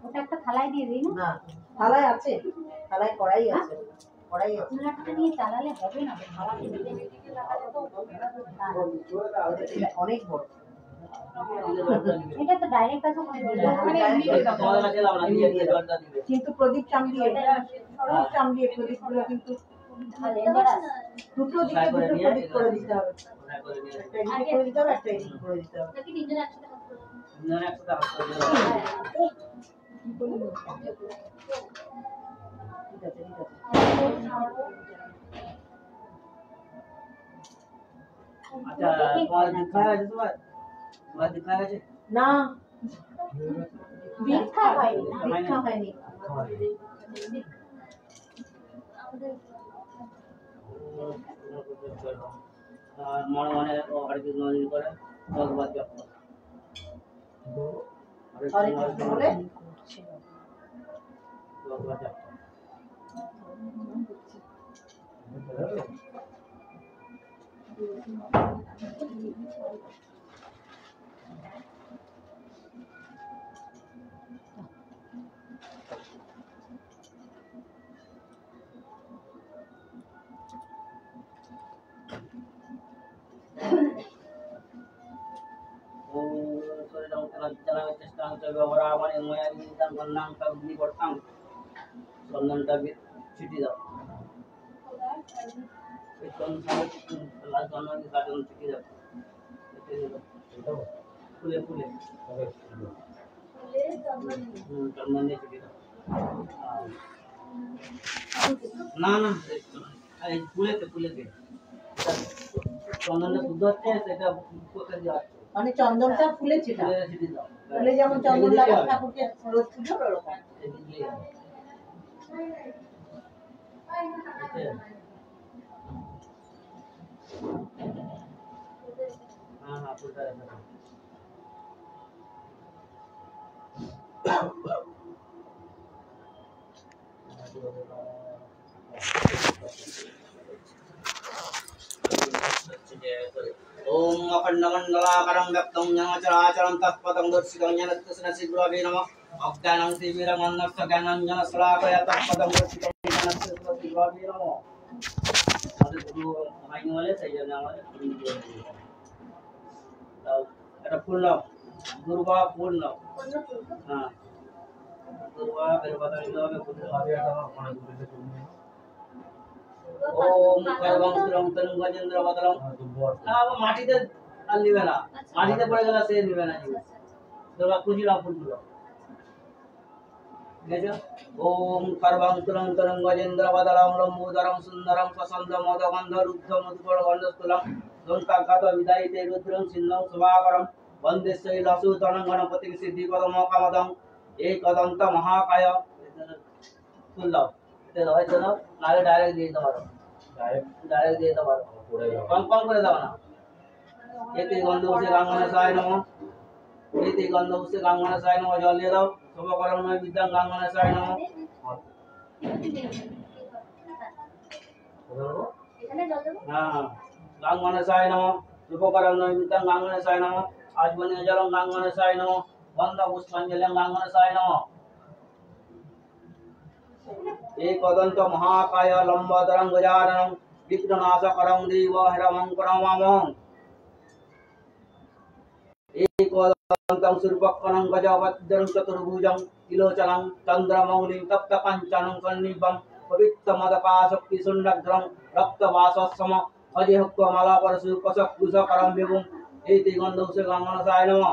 ওটা একটা থালায় দিয়ে দিই না, থালায় আছে, থালায় কড়াই আছে, কড়াই আছে। চুলাটা নিয়ে চালালে হবে না, থালাতে অনেক বড়। এটা তো ডাইরেক্ট আছে, কিন্তু প্রদীপ সামলিয়ে প্রদীপগুলো কিন্তু দুটো দিকে দুটো প্রদীপ করে দিতে হবে, একটা এদিকে করে দিতে হবে, একটা এদিকে করে দিতে হবে। ঠিক আছে, ঠিক আছে। अच्छा तुम्हारा दिखाया है तुम्हारा दिखाया है না, দীক্ষা হয়নি, দীক্ষা হয়নি। মনে মনে হরে কৃষ্ণ হরি করে ভগবান জপ হরে কৃষ্ণ বলে ভগবান জপ চন্দনটা ছিটি দাও ছিটি দাও ফুলে ফুলে চন্দন দিয়ে ছিটি দাও না না ফুলেতে ফুলেতে চন্দনটা শুদ্ধ হচ্ছে সেটা মানে চন্দনটা ফুলে ছিটা, ছিটি দাও ফুলে যেমন চন্দন লাগে ঠাকুরকে রোজ পুজো ওরকম। हाँ हाँ फुलता रहता है ओम अखंडमंडलाकारं व्याप्तं येन चराचरं तत्पदं दर्शितं येन तस्मै श्रीगुरवे नमः अज्ञानं तिमिरमन्नस्य ज्ञानाञ्जनशलाकया तत्पदं दर्शितं येन तस्मै श्रीगुरवे नमः আমাদের গুরু ভাই বলে সেই জন্য আমাদের এটা ফুল নাও দুর্বা ফুল নাও হ্যাঁ দুর্বা বের কথা নিতে হবে ফুল হবে এটা মানে দুটোতে ফুল নিয়ে ওম করবং শ্রীং তনুং গজেন্দ্র বদলং না মাটিতে আর নিবে না মাটিতে পড়ে গেলে সে নিবে না দুর্বা খুঁজি নাও ফুলগুলো গেছো ओम करवं तुलं तुलं गजेंद्र वदलं लंबोदरं सुंदरं स्वसंद मोदगंध रुद्ध मधुकर गंधस्थुलं दोंकाकात विदायिते रुद्रं सिन्नं सुभाकरं वंदे शैलसूतनं गणपतिं सिद्धिपदमोकामदं एकदंत महाकाय सुल्लभ ते হয়তো না নালে ডাইরেক্ট দিয়ে দিতে পারো ডাইরেক্ট দিয়ে দিতে পারো কম কম করে দাও না এতে গন্ধ উসে গাঙ্গনাসায় নমঃ এতে গন্ধ উসে গাঙ্গনাসায় নমঃ জল দিয়ে দাও শুভকরণময় বিদ্যাং গাঙ্গনাসায় নমঃ हाँ गांगमनसाय नमः शुभकरं विद्यां गांगमनसाय नमः आजमनीय जलं गांगमनसाय नमः वंद पुष्पांजलिं गांगमनसाय नमः एकदंत महाकाय लंबोदरं गजाननं विघ्ननाशकरं देवहरमंकरं वामं एकदंतं सूर्पक्कनं गजवज्रं चतुर्भुजं त्रिलोचनं चन्द्रमौलिं तप्तकाञ्चनं सन्निभं पवित्रमदकाशक्ति सुंडग्रं रक्तवाससम अजेहत्वमाला परशु पशकुशकरं विभुं एति गन्धौसे गांगनसाय नमः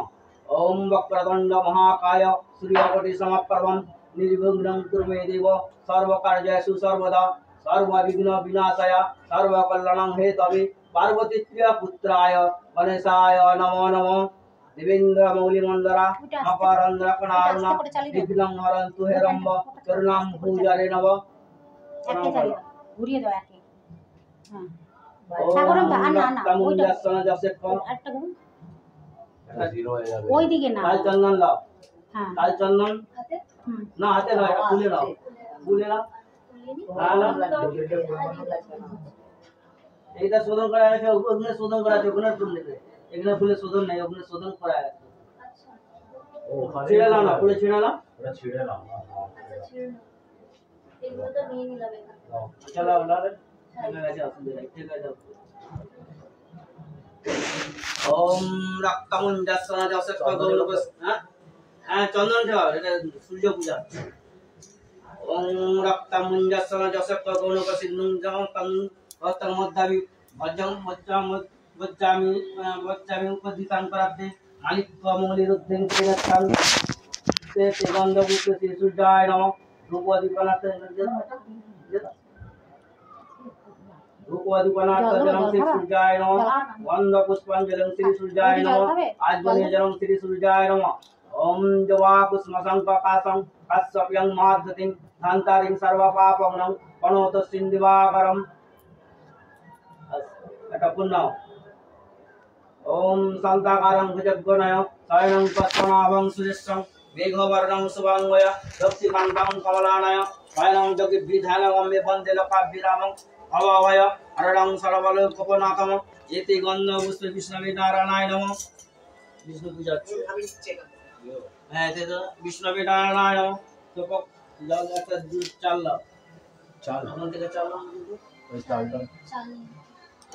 ओम वक्रतुंड महाकाय सूर्यकोटि समप्रभं निर्विघ्नं कुरु मे देव सर्वकार्येषु सर्वदा सर्वविघ्न विनाशाय सर्वकल्याणं हेतवे पार्वती पुत्राय गणेशाय नमो नमः देवेंद्र मौलिमंदरा अपारंद्र कणारुणा विघ्नं हरन्तु हेरम्ब करुणां भूजारे नव একে চালিয়ে দাও, ঘুরিয়ে দাও একে। হ্যাঁ ওই দিকে না কাল চন্দন লাও হ্যাঁ কাল চন্দন না হাতে নয় ফুলে লাও ফুল এলাম এইটা শোধন করা গেছে, ওখানে শোধন করা আছে, ওখানে ফুল নেবে, এখানে ফুলে শোধন নেই, ওখানে শোধন করা গেছে। ছিঁড়ে নাও না, ফুলে ছিঁড়ে নাও, চলো আপনাদের ঠিক আছে, অসুবিধা নেই, ঠিক আছে। ওম রক্তমুঞ্জস্বনা জসস্ব গৌরবস, হ্যাঁ চন্দন দেওয়া, এটা সূর্য পূজা। ওম রক্তমুঞ্জস্বনা জসস্ব গৌরবস সিন্ধুং জগতং অতং মধ্যাবি অজং বজ্জামি বজ্জামি উপদিতাং পরাব্দে মালিক্য মৌলিরুদ্ধেন তেনস্তাং তে গন্ধপুত্র শ্রী সূর্যায় নমঃ। রূপদীপনাথ रूपदीपनाथ जलम श्री सूर्याय नमः। वंद पुष्पांजलिं श्री सूर्याय नमः। आजमनीय जलम श्री सूर्याय नमः। ओम जवा कुसुमसं प्रकाशं कश्यप्यं महाद्युतिं धान्तारिं सर्वपापग्नं प्रणोतस्मिन् दिवाकरं। এটা পূর্ণ। ओम शान्ताकारं भुजगणय शयनं पद्मनाभं सुरेशं मेघवर्णं शुभांगय लक्ष्मीकान्तं कमलानय शयनं जगद्विधानगम्ये वन्दे लोकाभिरामं अवावय अरडं सर्वलोकनाथम। एते गन्ध पुष्प विष्णवे नारायणाय नमः। विष्णु पूजा হ্যাঁ এতে তো বিষ্ণবে নারায়ণায় নমঃ। তো জল একটা দুধ চাল দাও, চাল ওখান থেকে চাল দাও, ওই চালটা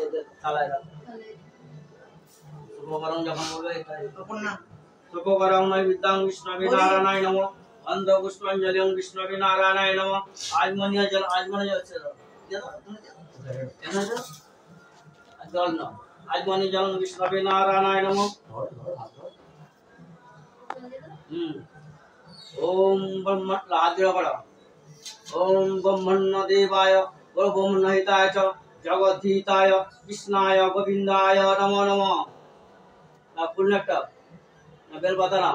এতে থালায় দাও। শুভকরণ যখন বলবে এটা তখন না, শুভকরণ নৈবেদ্যং বিষ্ণবে নারায়ণায় নমঃ। অন্ধ পুষ্পাঞ্জলিং বিষ্ণবে নারায়ণায় নমঃ। আজমনীয় জল, আজমনীয় জল ছেড়ে দাও, জল নাও। আজমনীয় জল বিষ্ণবে নারায়ণায় নমঃ। ओम ब्रह्म लाद्रवड़ ओम ब्रह्मण्य देवाय ब्रह्मण्य हिताय च जगद्धिताय कृष्णाय गोविंदाय नमो नमः। ना पुण्यटा ना बेल बताना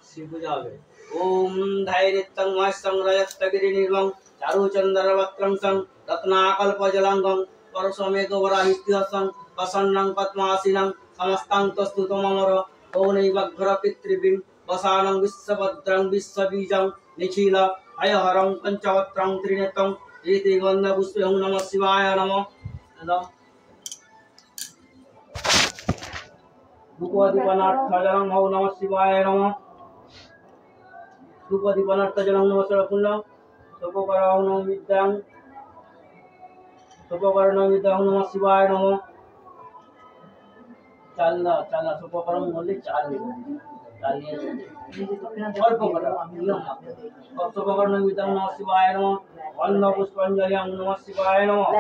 शिव पूजा হবে। ओम धैर्यतं महस्तं रजतगिरि निर्मं चारुचंद्र वक्त्रं सं रत्नाकल्पजलांगं परसमेघवराहित्यसं प्रसन्नं पद्मासीनं समस्तं तस्तुतममर गौनैवघ्र पितृभिं वसानं विश्वभद्रं विश्वबीजं निखिल अयहरं पंचवक्त्रं त्रिनेत्रं। एते गन्धपुष्पं नमः शिवाय नमः। धूपदीपनाथजलं नमः शिवाय नमः। धूपदीपनाथजलं नमः सर्वपुण्यं सुपकरणं विद्यां सुपकरणं विद्यां नमः शिवाय नमः। चालना चालना सुपकरणं बोलले चाल निघाले, चाल निये অল্প করা নিয়ম মাত্র। সুপকর্ণ বিদ্যাং নমঃ শিবায় নমঃ। অন্ন পুষ্পাঞ্জলিং নমঃ শিবায় নমঃ।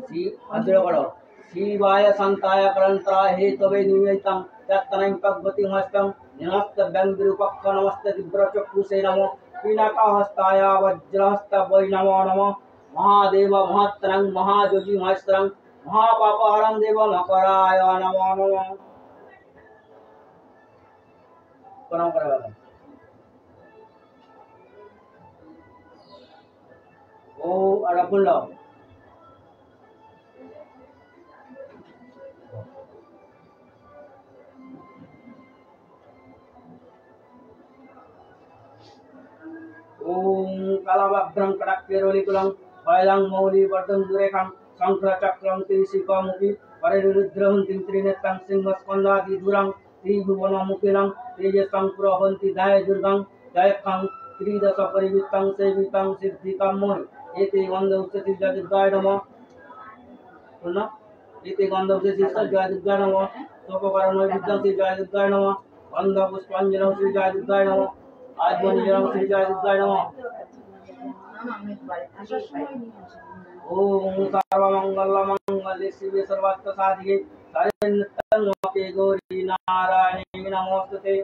শ্রী আদ্র করো শিবায় শান্তায় করন্তরা হেতবে নিবেদিতং তত্তনং ভগবতি হস্তং নমস্ত ব্যঙ্গরূপক্ষ নমস্তে দিব্রচক্ষুষে নমঃ। পিনাকহস্তায় বজ্রহস্ত বৈ নমো নমঃ। মহাদেব মহাত্রং মহাযোগী মহেশ্বরং মহাপাপহরং দেব মকরায় নমো নমঃ। प्रणाम करा ओ अड़पुल लाओ। ओम कालाभद्रं कटाक्षेरोलिकुलं वैलं मौली वर्धं दुरेखं शंखचक्रं त्रिशिखमुखी परिरुद्रं त्रिनेत्रं सिंहस्कन्धादिधुरं त्रिभुवनमुखिनं तेजसं प्रहन्ति दाय दुर्गं जयखं त्रिदश परिवृत्तं सेवितं सिद्धिकं मोहि। एते गन्धौषधि जगद्गाय नमः। सुनना एते गन्धौषधि जगद्गाय नमः। सोपकरणं विद्यं श्री जगद्गाय नमः। गन्ध पुष्पाञ्जलिं श्री जगद्गाय नमः। आजमनीयं श्री जगद्गाय नमः। ओम सर्वमंगलमंगले शिवे सर्वार्थसाधिके शरण्ये गौरी नारायणी नमोस्तुते।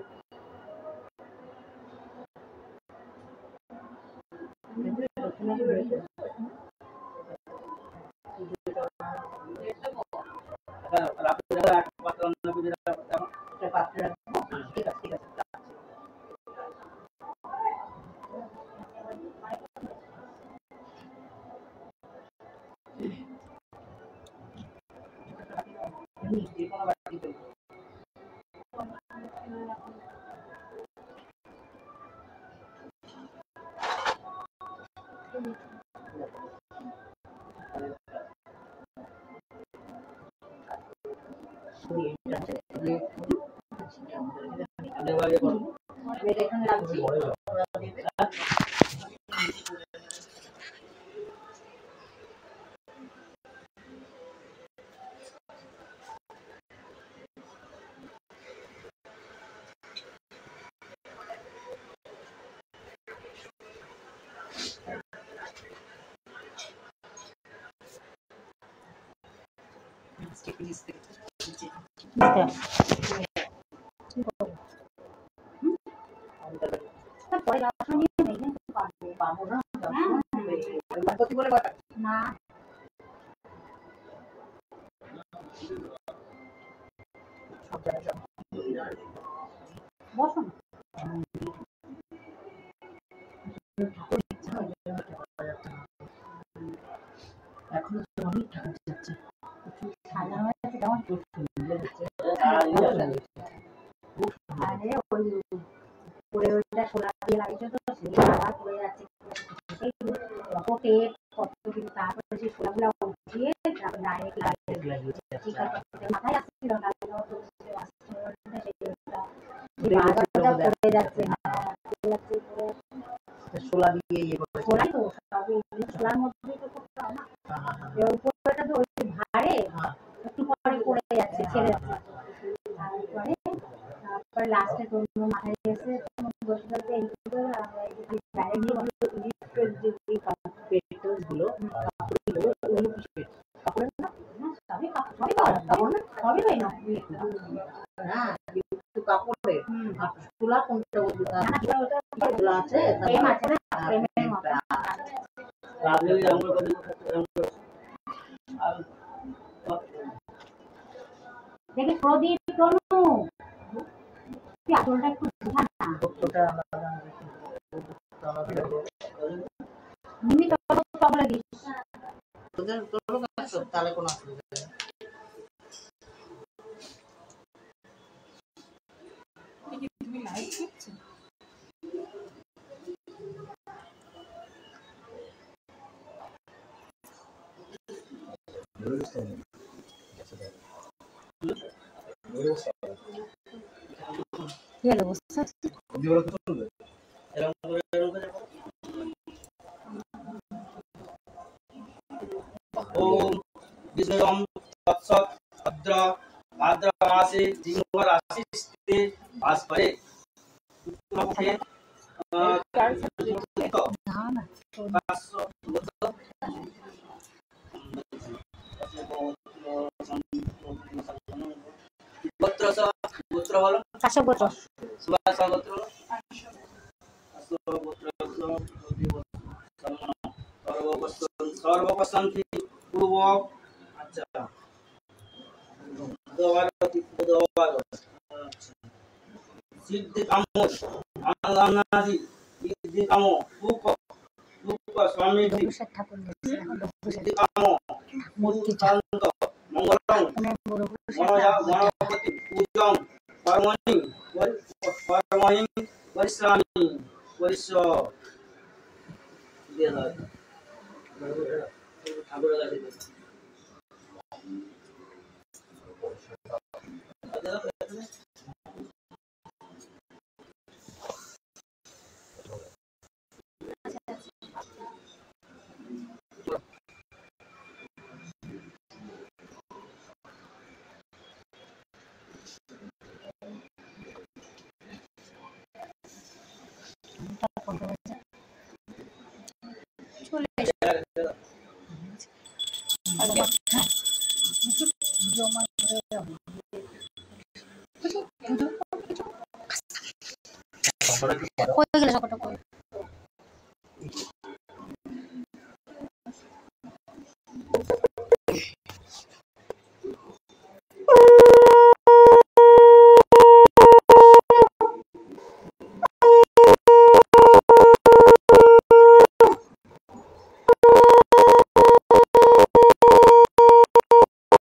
এখানে রাখছি পরে রাখা নিয়ে নেই কিন্তু পাবো না গণপতি বলে কটা না বসো না এখনো তো অনেক টাকা যাচ্ছে সাজানো হয়েছে কেমন আরে ওই পরে ওইটা সোলা দিয়ে লাগিয়েছে তো সেটা আবার পড়ে যাচ্ছে কত টেপ কত কিছু তারপরে সেই সোলাগুলো উঠিয়ে তারপর ডাইরেক্ট লাগিয়েছে ঠিক আছে মাথায় আসছিল না পড়ে যাচ্ছে সোলা দিয়ে ইয়ে করে সোলাই তো সোলার মধ্যেই তো করতে হয় না উপরটা তো ওই ভারে একটু পরে পড়ে যাচ্ছে ছেড়ে যাচ্ছে তারপরে লাস্টে তোর মাথায় এসে বসে থাকতে পেট্রোলগুলো সবই হয় না হ্যাঁ কিন্তু কাপড়ের আর সোলা কোনটা সোলা আছে প্রেম আছে না প্রেমের মতো দেখি প্রদীপ তনু তুই আচলটা একটু বুঝা না মিমি তো বলে দিস তাহলে কোনো অসুবিধা নেই তুমি লাইভ করছো কি হলো বুঝতে ओम विष्णुम तत्सत् भद्र भाद्र मासे जिह्वा राशिस्ते भास्करे उत्तमपक्षे गोत्र गोत्र बोलो কাশব গোত্র सुभाष गोत्र सर्वपसंति पूर्वक अच्छा सिद्धि कामो अनादि सिद्धि कामो पुक स्वामी ঠাকুর सिद्धि कामो मूर्ति शांत मंगलम गणपति पूजम परमणि परिश्रामी परिश्र दिया ঠাকুর কাছে চলে